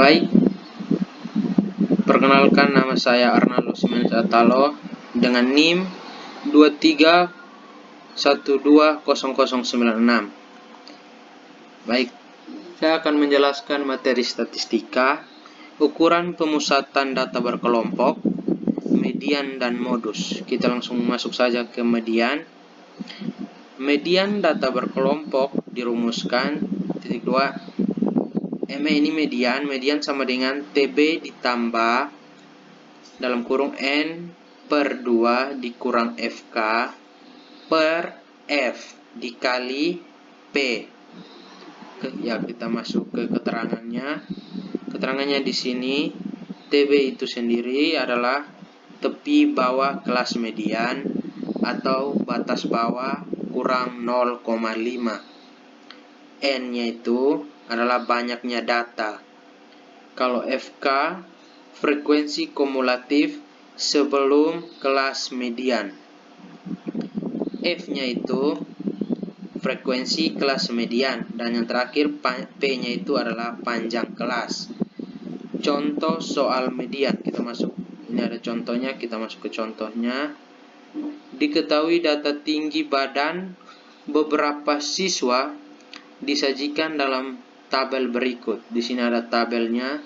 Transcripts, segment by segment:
Baik, perkenalkan nama saya Arnaldo Simenus Atalo dengan NIM 23120096. Baik, saya akan menjelaskan materi statistika, ukuran pemusatan data berkelompok, median dan modus. Kita langsung masuk saja ke median. Median data berkelompok dirumuskan titik 2. Ini median sama dengan TB ditambah dalam kurung N per 2 dikurang FK per F dikali P. Ya, kita masuk ke keterangannya. Keterangannya di sini TB itu sendiri adalah tepi bawah kelas median atau batas bawah kurang 0,5. N-nya itu adalah banyaknya data. Kalau FK, frekuensi kumulatif sebelum kelas median. F-nya itu frekuensi kelas median. Dan yang terakhir P-nya itu adalah panjang kelas. Contoh soal median. Kita masuk, ini ada contohnya, kita masuk ke contohnya. Diketahui data tinggi badan beberapa siswa disajikan dalam tabel berikut. Di sini ada tabelnya.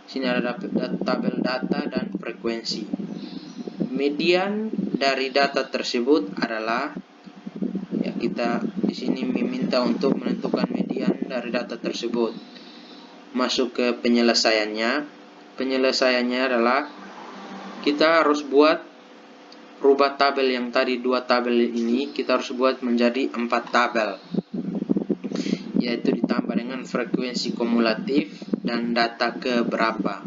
Sini ada tabel data dan frekuensi. Median dari data tersebut adalah, ya, kita di sini meminta untuk menentukan median dari data tersebut. Masuk ke penyelesaiannya. Penyelesaiannya adalah kita harus rubah tabel yang tadi 2 tabel ini, kita harus buat menjadi 4 tabel. Yaitu ditambah dengan frekuensi kumulatif dan data ke berapa.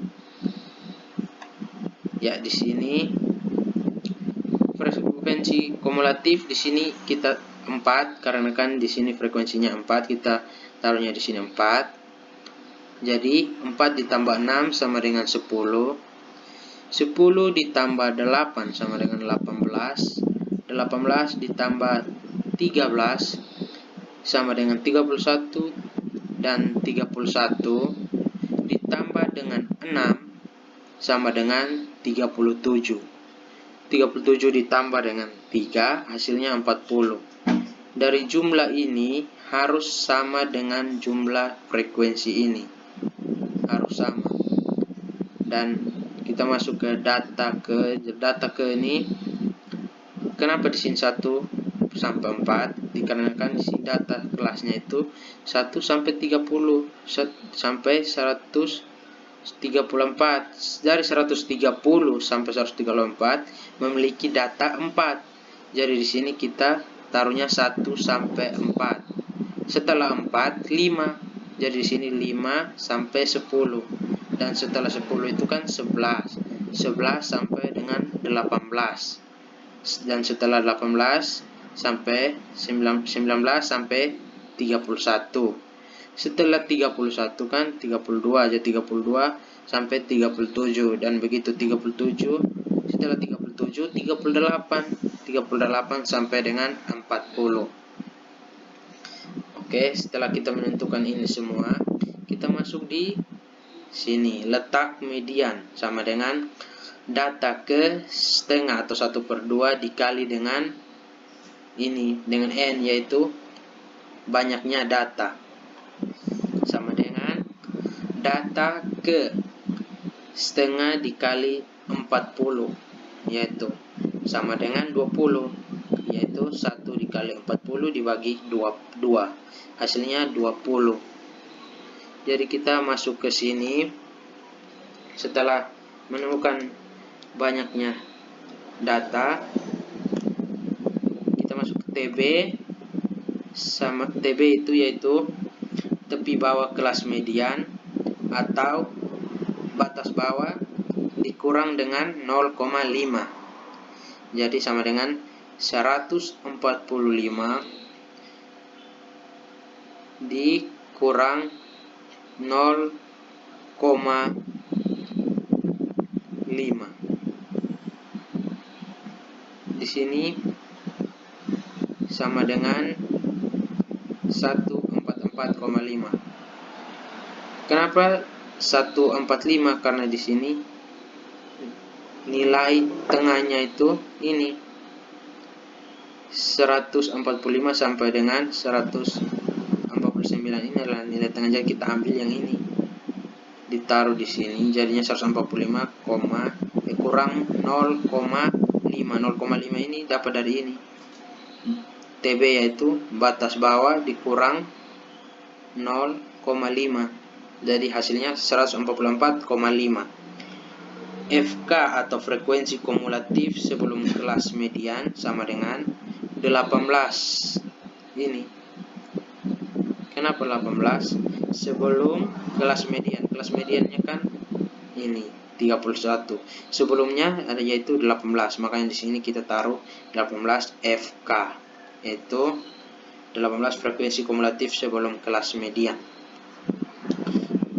Ya, di sini frekuensi kumulatif di sini kita 4 karena kan di sini frekuensinya 4, kita taruhnya di sini 4. Jadi 4 ditambah 6 sama dengan 10. 10 ditambah 8 sama dengan 18. 18 ditambah 13 sama dengan 31, dan 31 ditambah dengan 6 sama dengan 37. 37 ditambah dengan 3 hasilnya 40. Dari jumlah ini harus sama dengan jumlah frekuensi ini. Harus sama. Dan kita masuk ke data ke ini. Kenapa di sini 1 sampai 4? Dikarenakan di sini data kelasnya itu 1 sampai 30 sampai 134. Dari 130 sampai 134 memiliki data 4. Jadi di sini kita taruhnya 1 sampai 4. Setelah 4 5. Jadi di sini 5 sampai 10. Dan setelah 10 itu kan 11. 11 sampai dengan 18. Dan setelah 18 sampai 19 sampai 31. Setelah 31 kan 32 aja, 32 sampai 37, dan begitu 37. Setelah 37 38 sampai dengan 40. Oke, setelah kita menentukan ini semua, kita masuk di sini. Letak median sama dengan data ke setengah atau 1/2 dikali dengan ini, dengan N, yaitu banyaknya data, sama dengan data ke setengah dikali 40, yaitu sama dengan 20, yaitu 1 dikali 40 dibagi 2, hasilnya 20. Jadi kita masuk ke sini. Setelah menemukan banyaknya data, TB sama TB itu yaitu tepi bawah kelas median atau batas bawah dikurang dengan 0,5. Jadi sama dengan 145 dikurang 0,5. Di sini sama dengan 144,5. Kenapa 145 karena di sini nilai tengahnya itu ini 145 sampai dengan 149. Ini adalah nilai tengah, jadi kita ambil yang ini, ditaruh di sini, jadinya 145, kurang 0,5. 0,5 ini dapat dari ini, TB yaitu batas bawah dikurang 0,5, jadi hasilnya 144,5. FK atau frekuensi kumulatif sebelum kelas median sama dengan 18. Ini kenapa 18? Sebelum kelas median, kelas mediannya kan ini 31. Sebelumnya ada yaitu 18, makanya di sini kita taruh 18 FK, yaitu 18 frekuensi kumulatif sebelum kelas median.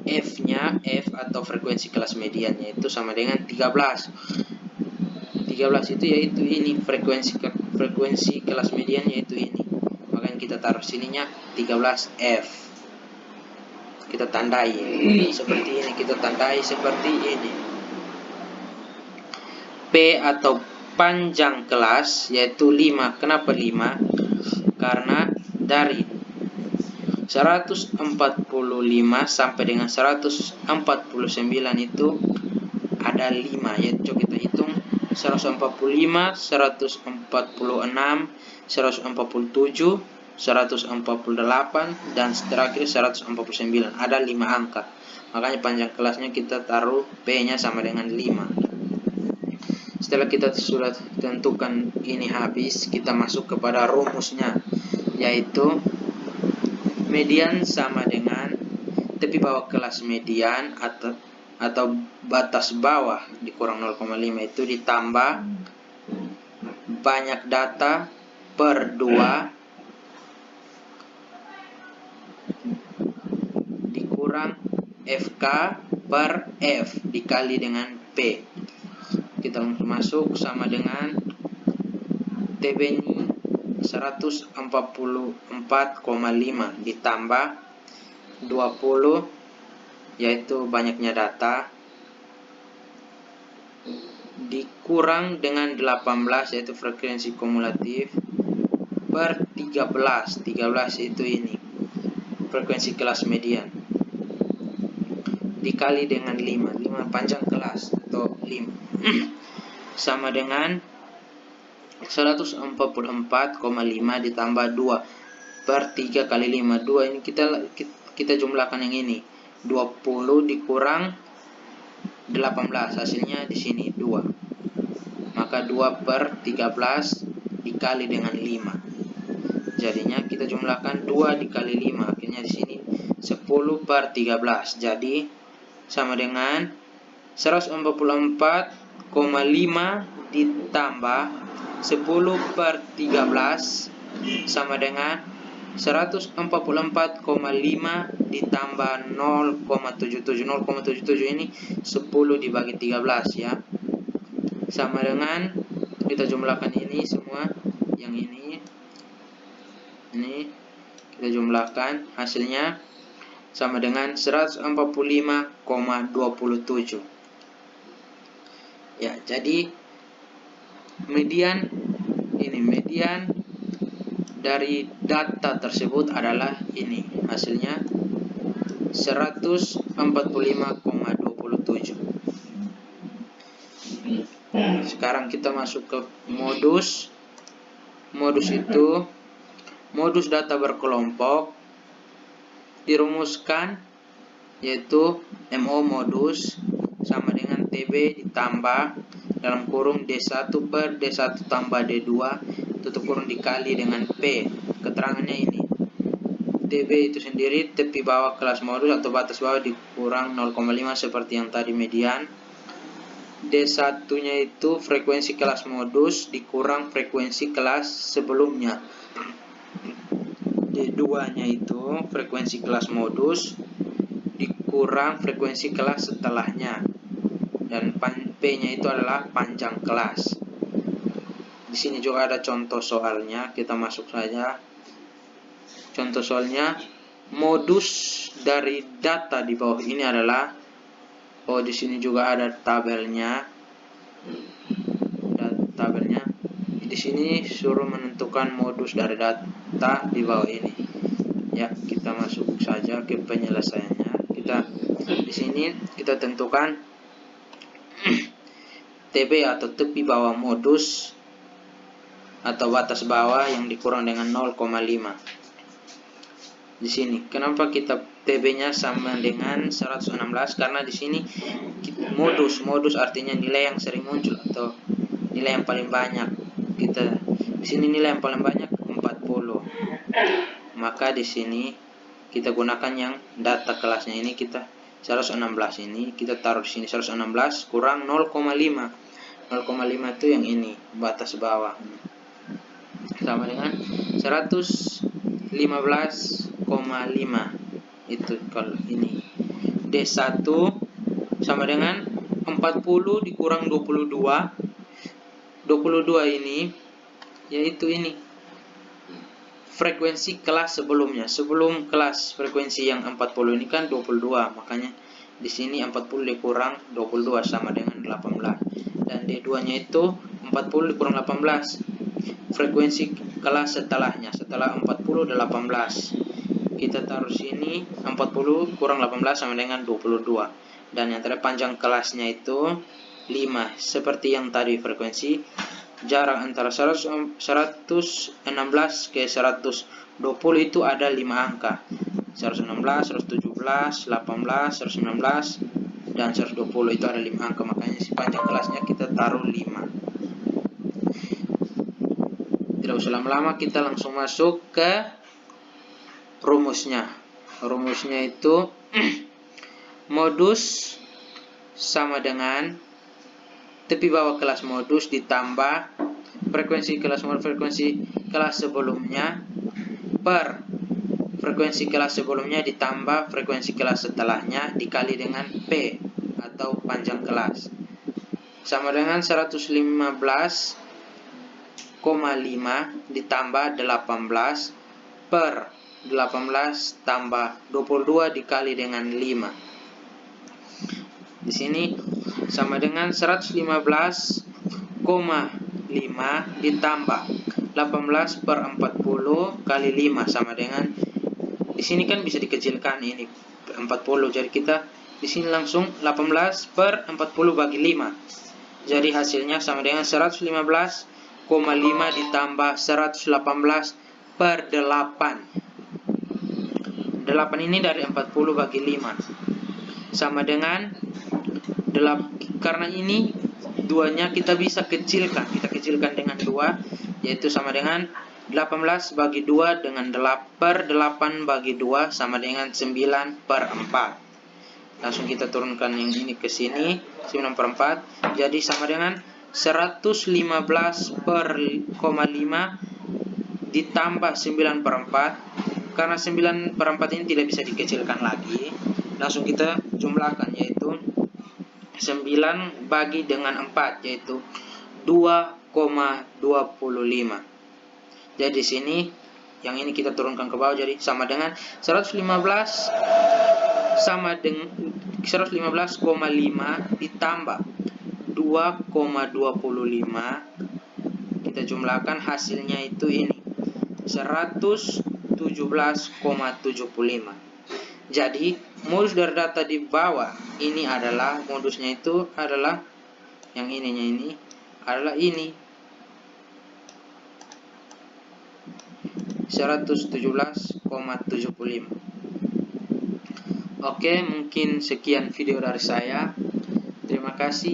F-nya, F atau frekuensi kelas mediannya itu sama dengan 13. 13 itu yaitu ini frekuensi kelas median yaitu ini. Makanya kita taruh sininya 13F. Kita tandai seperti ini, kita tandai seperti ini. P atau panjang kelas yaitu 5. Kenapa 5? Karena dari 145 sampai dengan 149 itu ada 5, yaitu kita hitung 145, 146, 147, 148 dan terakhir 149. Ada 5 angka. Makanya panjang kelasnya kita taruh P-nya sama dengan 5. Setelah kita sudah tentukan ini habis, kita masuk kepada rumusnya, yaitu median sama dengan tepi bawah kelas median atau batas bawah dikurang 0,5 itu ditambah banyak data per 2 dikurang FK per F dikali dengan P. Kita masuk sama dengan TB ini 144,5 ditambah 20 yaitu banyaknya data dikurang dengan 18 yaitu frekuensi kumulatif per 13. 13 itu ini frekuensi kelas median dikali dengan 5 panjang kelas atau 5 sama dengan 144,5 ditambah 2 per 3 kali 5. 2 ini kita jumlahkan yang ini. 20 dikurang 18 hasilnya di sini 2. Maka 2 per 13 dikali dengan 5. Jadinya kita jumlahkan 2 dikali 5, akhirnya di sini 10 per 13. Jadi sama dengan 144,5 ditambah 10 per 13 sama dengan 144,5 ditambah 0,77. 0,77 ini 10 dibagi 13 ya. Sama dengan kita jumlahkan ini semua, yang ini kita jumlahkan, hasilnya sama dengan 145,27. Ya, jadi median dari data tersebut adalah ini, hasilnya 145,27. Sekarang kita masuk ke modus. Modus itu modus data berkelompok dirumuskan yaitu MO modus sama dengan TB ditambah dalam kurung D1 per D1 tambah D2 tutup kurung dikali dengan P. Keterangannya ini. TB itu sendiri tepi bawah kelas modus atau batas bawah dikurang 0,5 seperti yang tadi median. D1 nya itu frekuensi kelas modus dikurang frekuensi kelas sebelumnya. D2 nya itu frekuensi kelas modus dikurang frekuensi kelas setelahnya. Dan P nya itu adalah panjang kelas. Di sini juga ada contoh soalnya, kita masuk saja. Contoh soalnya, modus dari data di bawah ini adalah Oh, di sini juga ada tabelnya. Tabelnya. Di sini suruh menentukan modus dari data di bawah ini. Ya, kita masuk saja ke penyelesaiannya. Di sini kita tentukan TB atau tepi bawah modus atau batas bawah yang dikurang dengan 0,5. Di sini, kenapa kita TB-nya sama dengan 116? Karena di sini modus artinya nilai yang sering muncul atau nilai yang paling banyak. Kita di sini nilai yang paling banyak 40. Maka di sini kita gunakan yang data kelasnya ini, kita 116 ini kita taruh di sini 116 kurang 0,5. 0,5 itu yang ini, batas bawah. Sama dengan 115,5. Itu kalau ini. D1 sama dengan 40 dikurang 22. 22 ini yaitu ini frekuensi kelas sebelumnya. Sebelum kelas frekuensi yang 40 ini kan 22, makanya di sini 40 dikurang 22 sama dengan 18. Dan D2-nya itu 40 dikurang 18. Frekuensi kelas setelahnya, setelah 40 18. Kita taruh sini 40 kurang 18 sama dengan 22. Dan yang terpanjang kelasnya itu 5. Seperti yang tadi frekuensi, jarak antara 116 ke 120 itu ada 5 angka. 116, 117, 18, 119, dan 120 itu ada 5 angka. Makanya si panjang kelasnya kita taruh 5. Tidak usah lama-lama, kita langsung masuk ke rumusnya. Rumusnya itu modus sama dengan tepi bawah kelas modus ditambah frekuensi kelas modus frekuensi kelas sebelumnya per frekuensi kelas sebelumnya ditambah frekuensi kelas setelahnya dikali dengan P atau panjang kelas, sama dengan 115,5 ditambah 18 per 18 tambah 22 dikali dengan 5. Di sini sama dengan 115,5 ditambah 18 per 40 kali 5 sama dengan, di sini kan bisa dikecilkan ini 40, jadi kita di sini langsung 18 per 40 bagi 5. Jadi hasilnya sama dengan 115,5 ditambah 118 per 8. 8 ini dari 40 bagi 5 sama dengan 8. Karena ini duanya kita bisa kecilkan, kita kecilkan dengan 2, yaitu sama dengan 18 bagi 2 dengan 8 per 8 bagi 2 sama dengan 9 per 4. Langsung kita turunkan yang ini ke sini, 9 per 4, jadi sama dengan 115 per 5 ditambah 9 per 4. Karena 9 per 4 ini tidak bisa dikecilkan lagi, langsung kita jumlahkan, yaitu 9 bagi dengan 4, yaitu 2,25. Jadi sini yang ini kita turunkan ke bawah, jadi sama dengan 115 sama dengan 115,5 ditambah 2,25. Kita jumlahkan, hasilnya itu ini 117,75. Jadi modus dari data di bawah ini adalah, modusnya itu adalah yang ininya ini adalah ini 117,75. Oke, mungkin sekian video dari saya. Terima kasih.